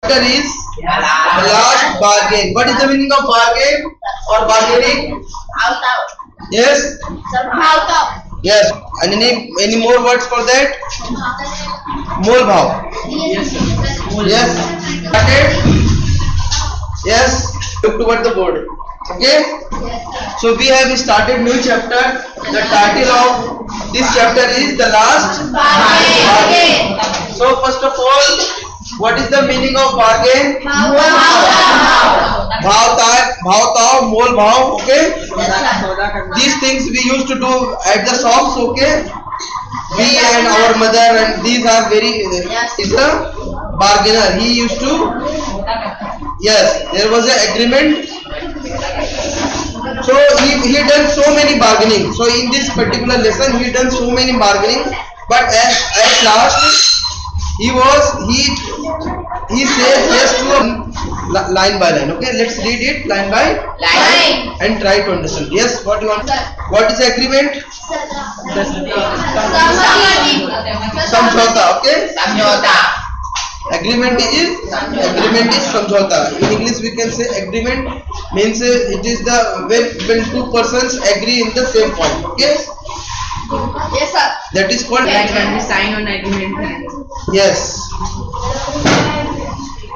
There is the last bargain. What is the meaning of bargain or bargaining? Yes. Yes. And any more words for that? Mol bhav. Yes. Started. Yes. Look toward the board. Okay. So we have started new chapter. The title of this chapter is the last bargain. So first of all, what is the meaning of bargain? Bhav, mol bhav. Okay. These things we used to do at the shops. Okay. We and our mother, and these are very. Is a bargainer. He used to. Yes, there was an agreement. So he done so many bargaining. So in this particular lesson he done so many bargaining, but at last he says yes to line by line. Okay, let's read it line by line and try to understand. Yes, what you want? What is the agreement? Samjhauta. Okay. Agreement is samjhauta. In English we can say agreement means it is the when two persons agree in the same point. Okay. Yes, sir. That is called. Like when we sign on agreement. Yes.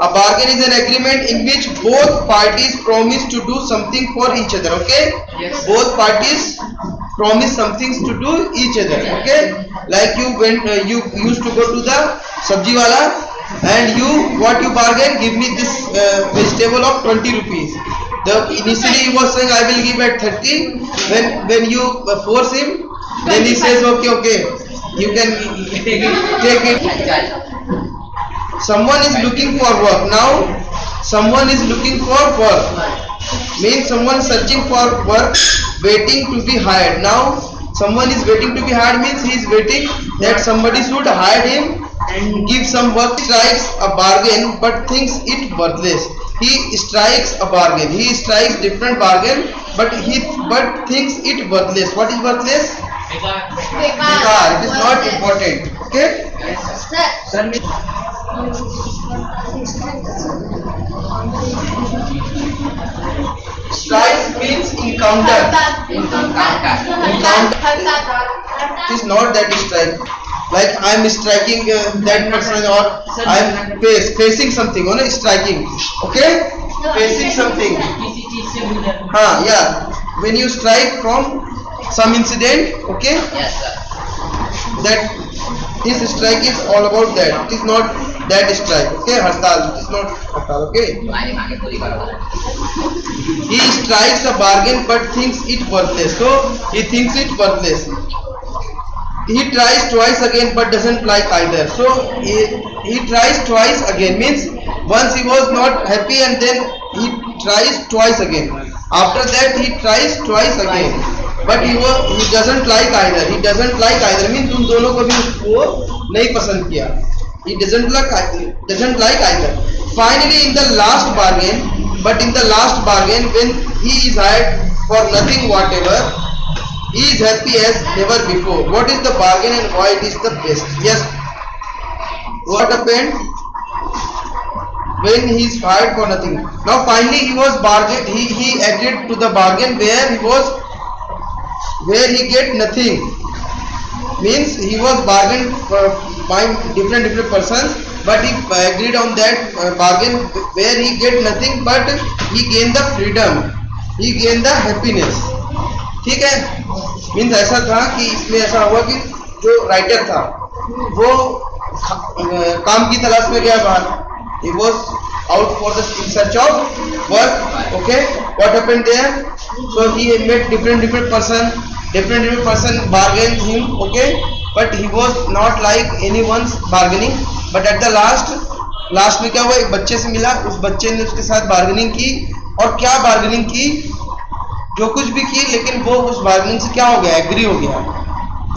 A bargain is an agreement in which both parties promise to do something for each other. Okay. Yes. Both parties promise something to do each other. Okay. Like you went, you used to go to the sabji wala. And what you bargain, give me this vegetable of 20 rupees. Initially he was saying I will give at 30. When you force him, then he says okay, you can take it. Someone is looking for work. Now someone is looking for work. Means someone searching for work, waiting to be hired. Now someone is waiting to be hired means he is waiting that somebody should hire him and give some work. Strikes a bargain but thinks it worthless. He strikes a bargain. He strikes different bargain but thinks it worthless. What is worthless? Bekar. It is not important. Okay. Sir. Strikes means encounter. It is not that strike. Like I am striking that person or I am facing something. Or striking. Okay? Facing something. Yeah. When you strike from some incident, okay? Yes, sir. That his strike is all about that. It is not that strike. Okay? Hartal. It is not hartal. Okay? He strikes a bargain but thinks it worthless. So he thinks it worthless. He tries twice again but doesn't like either. So he tries twice again means once he was not happy and then he tries twice again. After that he tries twice again. But he doesn't like either. He doesn't like either means तुम दोनों को भी उसको नहीं पसंद किया. He doesn't like either. Finally in the last bargain, when he is hired for nothing whatever, he is happy as never before. What is the bargain and why it is the best? Yes. What happened when he is hired for nothing? Now finally he was bargain. He agreed to the bargain where he get nothing. Means he was bargained by different persons, but he agreed on that bargain where he get nothing, but he gain the freedom. He gain the happiness. ठीक है. Means ऐसा था कि इसमें ऐसा हुआ कि जो राइटर था वो काम की तलाश में गया बाहर. He was out for the in search of work. Okay, what happened there? So he met different person bargained him. Okay, but he was not like anyone's bargaining. But at the last में क्या हुआ? एक बच्चे से मिला. उस बच्चे ने उसके साथ बार्गेनिंग की. और क्या बार्गेनिंग की? जो कुछ भी की, लेकिन वो उस बार्गेनिंग से क्या हो गया? एग्री हो गया,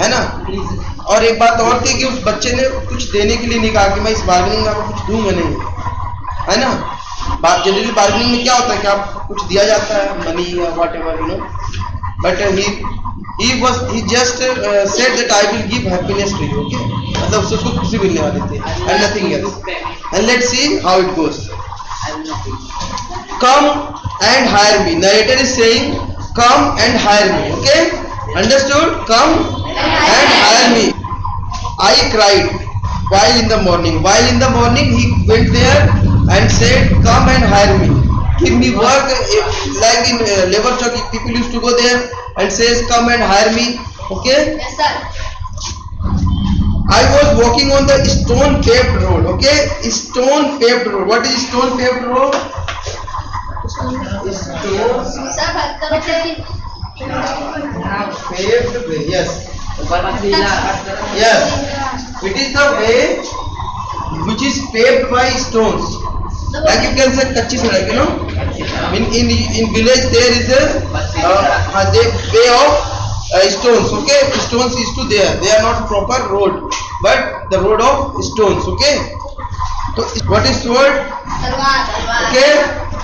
है ना. और एक बात और थी कि उस बच्चे ने कुछ देने के लिए नहीं कहा कि मैं इस बार्गेनिंग में आपको कुछ दूंगा नहीं, है ना. जनरली बार्गेनिंग में क्या होता है कि आप कुछ दिया जाता है, मनी या whatever, you know. But he he just said that I will give happiness to you. Okay, मतलब उसको खुशी मिलने वाली थी and nothing else. And let's see how it goes. Come and hire me. Narrator is saying, come and hire me. Okay, understood? Come and hire me. I cried while in the morning. While in the morning, he went there and said, come and hire me. Give me work. Like in labor shop, people used to go there and says, come and hire me. Okay. Yes, sir. I was walking on the stone paved road. Okay, stone paved road. What is stone paved road? Stone Sir, बात करो paved way. Yes. Yes. It is the way which is paved by stones. Like you can say kachi sadak, you know. In village there is a way of stones. Okay, stones is to there. They are not proper road, but the road of stones. Okay. So what is sword? तलवार Okay.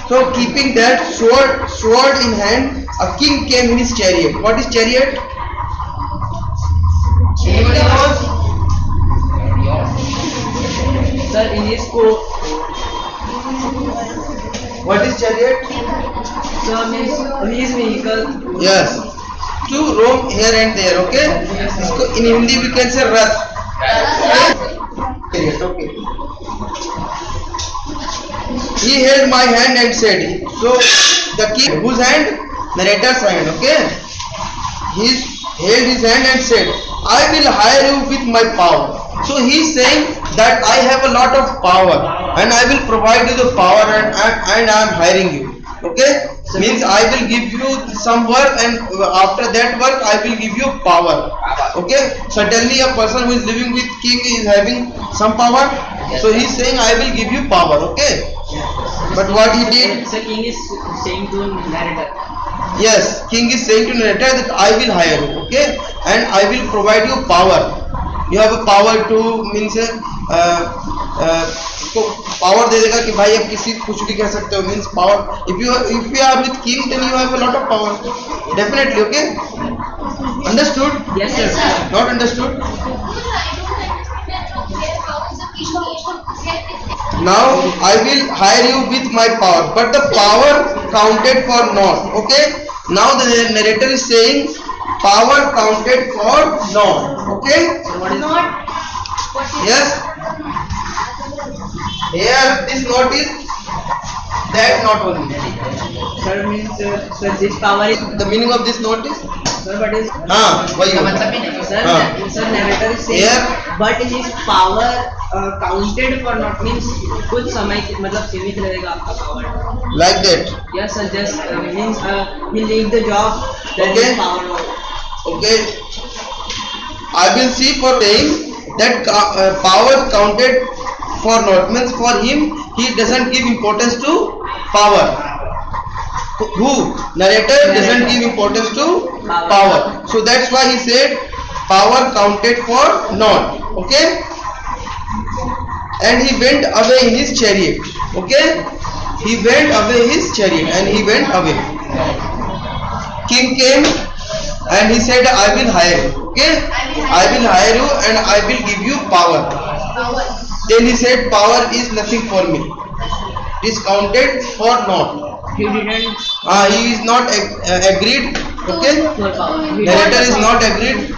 So keeping that sword in hand, a king came in his chariot. What is chariot? Anybody knows? Sir, in his court, What is chariot? sir means his vehicle. Yes. To roam here and there. Okay. इसको in Hindi we can say rath. Chariot. Okay. He held my hand and said. So the king, whose hand? Narrator's hand. Okay. He held his hand and said, I will hire you with my power. So he is saying that I have a lot of power and I will provide you the power and I am hiring you. Okay, means I will give you some work and after that work I will give you power. Okay, certainly a person who is living with king is having some power. So he is saying I will give you power. Okay, but what he did? Sir, king is saying to narrator. Yes, king is saying to narrator that I will hire you, okay, and I will provide you power. You have a power to means उसको power दे देगा कि भाई आप किसी कुछ भी कह सकते हो means power. If you are with king then you have a lot of power. Definitely, okay. Understood? Yes, sir. Not understood? Now I will hire you with my power, but the power counted for naught. Okay. Now the narrator is saying power counted for naught. Okay. Yes. Here this naught is that naught only. Sir means sir this power is. The meaning of this naught is? Sir, what is? वही Sir, हाँ. sir narrator is saying, Here. but his power counted for not means कुछ समय मतलब सीमित रहेगा आपका power. Like that. Yes, sir. Just means he leave the job. Then Okay. his power. Okay. I will see for saying that power counted for naught means for him he doesn't give importance to power. Who? Narrator doesn't give importance to power. So that's why he said power counted for naught. Okay. And he went away in his chariot. Okay. He went away his chariot and he went away. King came and he said, I will hire you. Okay. I will hire you and I will give you power. Then he said, power is nothing for me. It is counted for naught. He didn't He is not agreed. Okay. for power. He Narrator is not agreed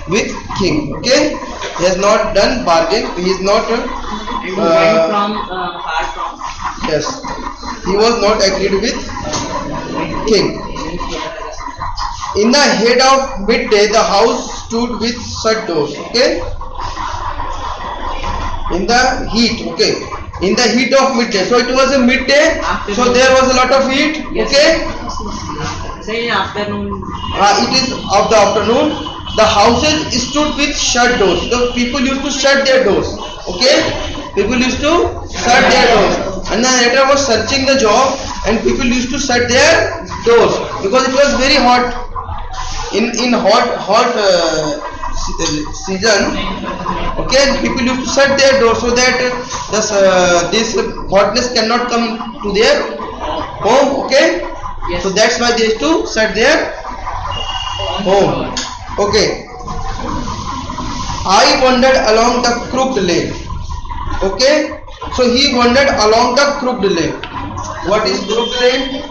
with king. Okay. He has not done bargain. He is not. and he went from far from. Yes. He was not agreed with king. In the head of midday, the house stood with shut doors. Okay. In the heat. Okay. In the heat of midday. So it was a midday. So there was a lot of heat. Yes. Okay. Say in afternoon. It is of the afternoon. The houses stood with shut doors. The people used to shut their doors. Okay. People used to shut their doors. And the narrator was searching the job, and people used to shut their doors because it was very hot. In hot season, okay, people used to shut their doors so that this hotness cannot come to their home. Okay. Yes. So that's why they used to shut their home. Okay. I wandered along the crooked lane. Okay. So he wandered along the crooked lane. What is crooked lane?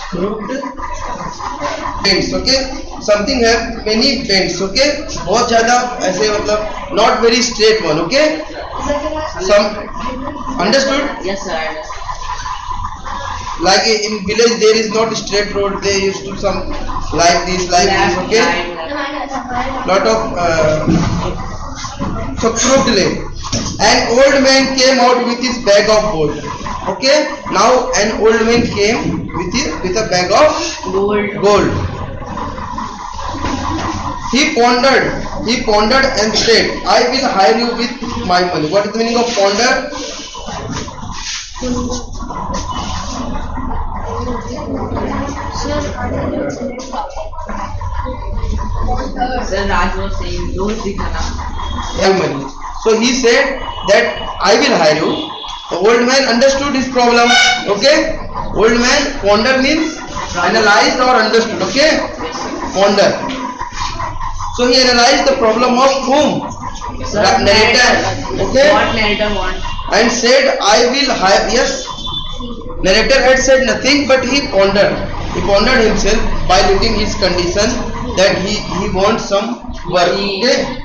Crooked bends. Okay. Something have many bends. Okay. बहुत ज़्यादा ऐसे मतलब not very straight one. Okay. Some understood? Yes, sir. I understand. Like in village there is not straight road. They used to some like this. Okay. Lot of so crooked lane. An old man came out with his bag of gold. Okay. Now an old man came with a bag of gold. He pondered and said, I will hire you with my money. What is the meaning of ponder? Sir, Raj was saying, don't dikhana. Money. So he said that I will hire you. The old man understood his problem. Okay. Old man ponder means analyzed or understood. Okay. Ponder. So he analyzed the problem of whom? Sir, Narrator. Okay. What narrator want? And said I will hire. Yes. Narrator had said nothing, but he pondered. He pondered himself by looking his condition that he wants some work. Okay.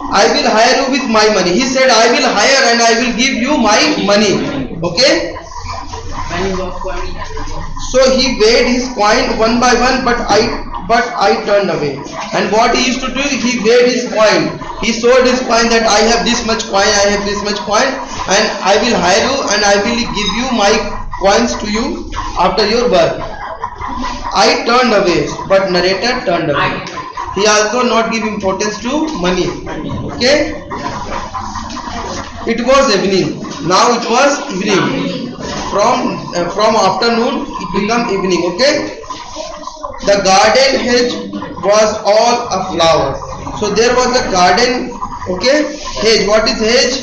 I will hire you with my money. He said I will hire and I will give you my money. Okay. When you work for me. So he weighed his coin one by one, but I turned away. And what he used to do, he weighed his coin. He showed his coin that I have this much coin, I have this much coin, and I will hire you and I will give you my coins to you after your birth. I turned away, but narrator turned away. He also not give importance to money. Okay. It was evening. Now it was evening. From afternoon it become evening. Okay. The garden hedge was all aflower. So there was a garden. Okay. Hedge. What is hedge?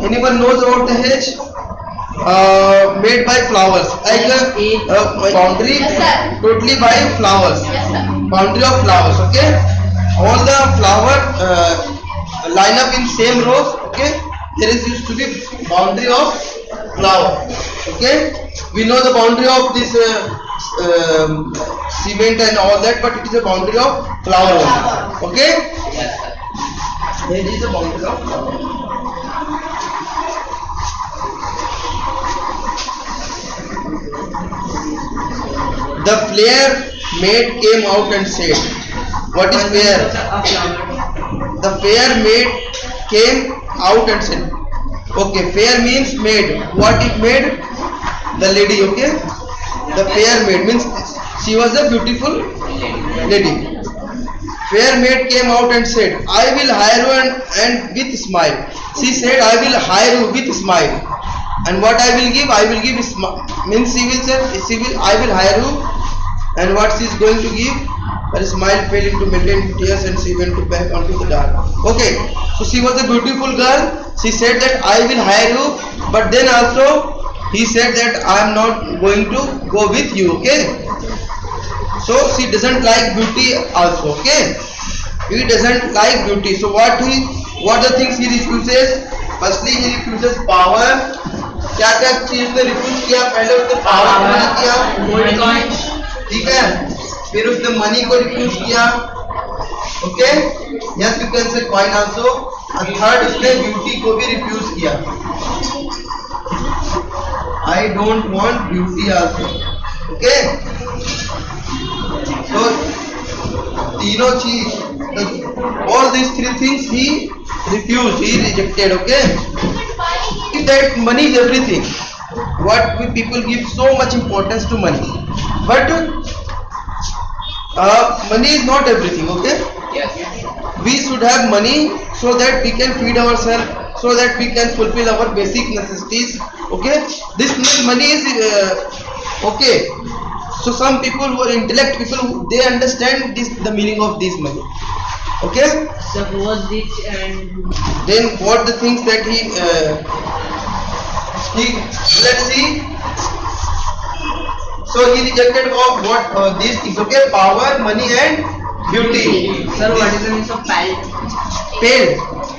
Anyone knows about the hedge? Made by flowers, like a boundary totally by flowers. Boundary of flowers. Okay. All the flower line up in same rows. Okay. There is used to be boundary of flower. Okay. We know the boundary of this cement and all that, but it is a boundary of flower only. Okay. There is a boundary of flower. The player maid came out and said, what is fair? The fair maid came out and said, okay, fair means maid. What is maid? The lady. Okay. The fair maid means she was a beautiful lady. Fair maid came out and said, I will hire you and with smile. She said, I will hire you with smile. And what I will give means I will hire you. And what she is going to give? Her smile fell into million tears and she went back onto the dark. Okay, so she was a beautiful girl. She said that I will hire you, but then also he said that I am not going to go with you. Okay, so she doesn't like beauty also. Okay, he doesn't like beauty. So what the things he refuses? Firstly, he refuses power. क्या चीज ने refuse किया? पहले उसने power किया, gold coin, ठीक है, फिर उसने मनी को रिफ्यूज किया. Okay, yes you can say coin also. और थर्ड उसने ब्यूटी को भी रिफ्यूज किया. I don't want beauty also. Okay, तो तीनों चीज, all these three things he refused, he rejected. Okay, that money is everything. What we people give so much importance to money, but money is not everything. Okay, we should have money so that we can feed ourselves, so that we can fulfill our basic necessities. Okay, this money is okay. So some people who are intellect people, they understand this, the meaning of this money. Okay. Sir, who was rich and Then what the things that he let's see. So he rejected of what these things. Okay, power, money, and beauty. sir, what is the meaning of pal? Pale.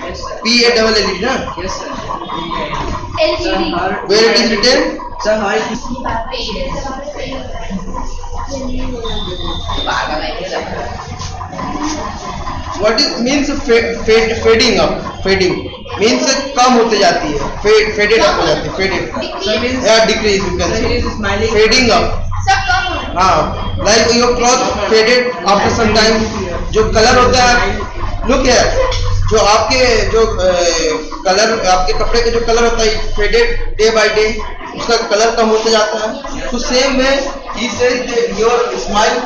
Yes, sir. P-A-L-L-E, na? Yes, sir. Sir, LGD. her, Where it is written? Sir, her What it means fading up. Fading means कम होते जाती है. Faded up हो जाती है. Faded. sir means Yeah, decrease you can sir, say. he is smiling. Fading up. सब कम हो रहा हाँ, like your cloth faded after some time. जो कलर होता है, look here. जो आपके जो कलर आपके कपड़े का जो कलर होता है फेडेड डे बाय डे, उसका कलर कम होते जाता है. तो सेम में he says that your smile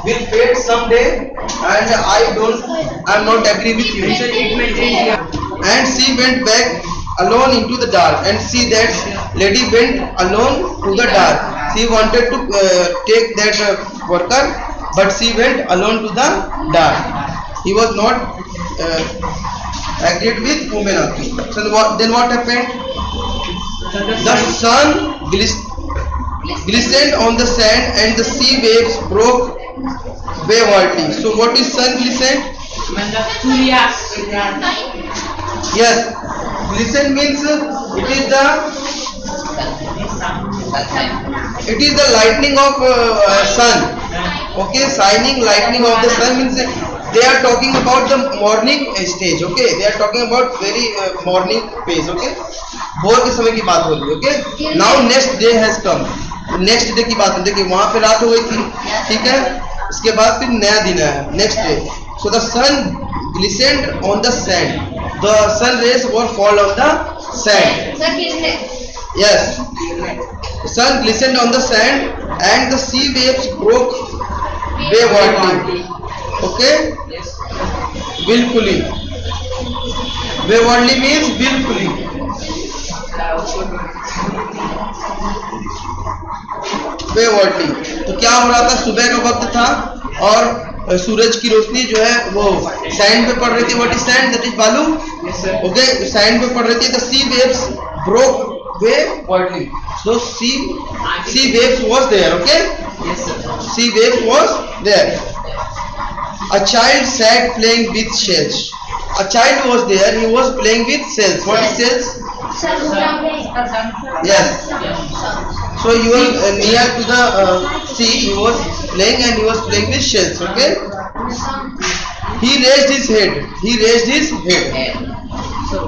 will fade someday and I'm not agree with you. Sir, it maintains here. And she went back alone into the dark, and see that lady went alone to the dark. She wanted to take that worker, but she went alone to the dark. He was not agreed with woman only. So then what happened? Sir, The sun glistened on the sand, and the sea waves broke waywardly. So what is sun glistened? Yes, glisten means it is the lightning of sun. Okay, shining lightning of the sun means they are talking about the morning stage. Okay, they are talking about very morning phase. Okay, भोर के समय की बात हो रही है. Okay, now next day has come. Next day की बात है. देखिए वहां पे रात हो गई थी, ठीक है, इसके बाद फिर नया दिन आया, next day. So the sun glistened on the sand. The sun rays were fall on the sand. Sir किसने Yes, sun glistened on the sand, and the sea waves broke waywardly. Okay, Yes. willfully. Waywardly means willfully. waywardly. तो क्या हो रहा था? सुबह का वक्त था और सूरज की रोशनी जो है वो सैंड पे पड़ रही थी. What is sand? That is बालू. Yes, sir. ओके, सैंड पे पड़ रही थी. The sea waves broke waywardly. So sea waves was there. Okay, Yes, sir. sea waves was there. A child sat playing with shells. A child was there. He was playing with shells. What is shells? Sir पूरा Yes. So he was near to the sea. He was playing, and he was playing with shells. Okay. He raised his head. He raised his head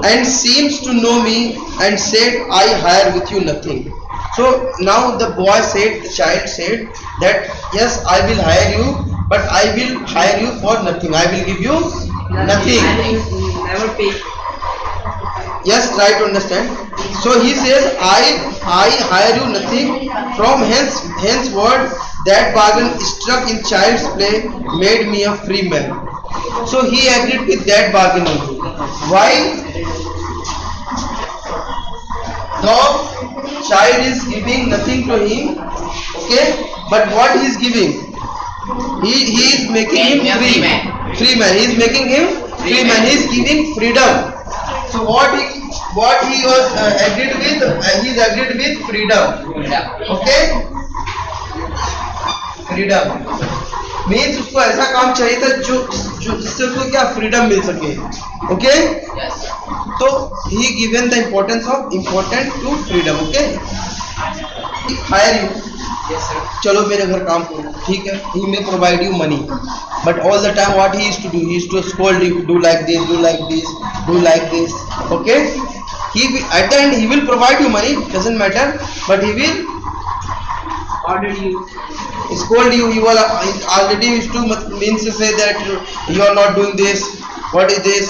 and seems to know me, and said, I hire with you nothing. So now the boy said, the child said that yes, I will hire you, but I will hire you for nothing. I will give you nothing. Never pay. Yes, try to understand. So he says, I hire you nothing. From henceforward, that bargain struck in child's play made me a free man. So he agreed with that bargain only. Why? The child is giving nothing to him. Okay, but what he is giving? He is making him free. Free man. He is making him free man. He is giving freedom. So what he was agreed with? He is agreed with freedom. Okay. Freedom means उसको ऐसा काम चाहिए था जो जिससे उसको क्या freedom मिल सके. ओके, तो he given the important to freedom. Okay, hire you. Yes, sir. चलो मेरे घर काम करो, ठीक है. He may provide you money, but all the time what he used to do, he used to scold you, do like this, do like this, do like this. Okay, he at the end he will provide you money, doesn't matter, but he will Order you. scold you. You are already used to means to say that you are not doing this, what is this,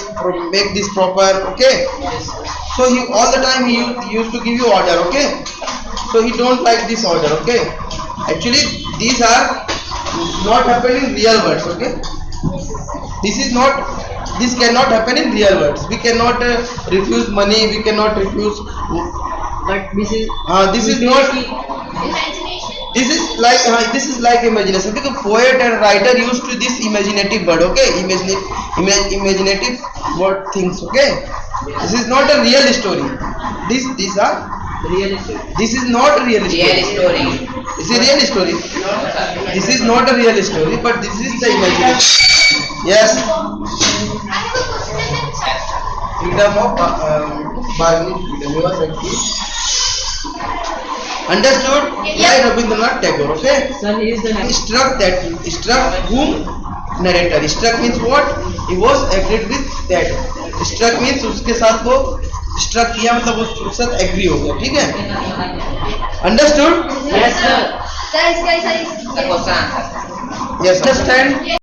make this proper. Okay, Yes, sir. so he all the time he used to give you order. Okay, so he don't like this order. Okay, actually these are not happen in real words. Okay, this cannot happen in real words. We cannot refuse money, we cannot refuse. But this is This is not imagination this is like imagination, because poet and writer used to this imaginative word, okay, imaginative word things, okay. This is not a real story. These are Realistic. this is not a real story. Real story. This is a real story. This is not a real story, but this is the imagination. Yes. Freedom of bargaining freedom. You are right. Understood? By Rabindranath Tagore. Okay. Sir, he is the next. Struck whom? Narrator. Struck means what? He was agreed with that. Struck means उसके साथ वो struck किया, मतलब उसके साथ agree हो गया, ठीक है? Understood? Yes, sir. Sir, इसका The question answer. Yes. Understand?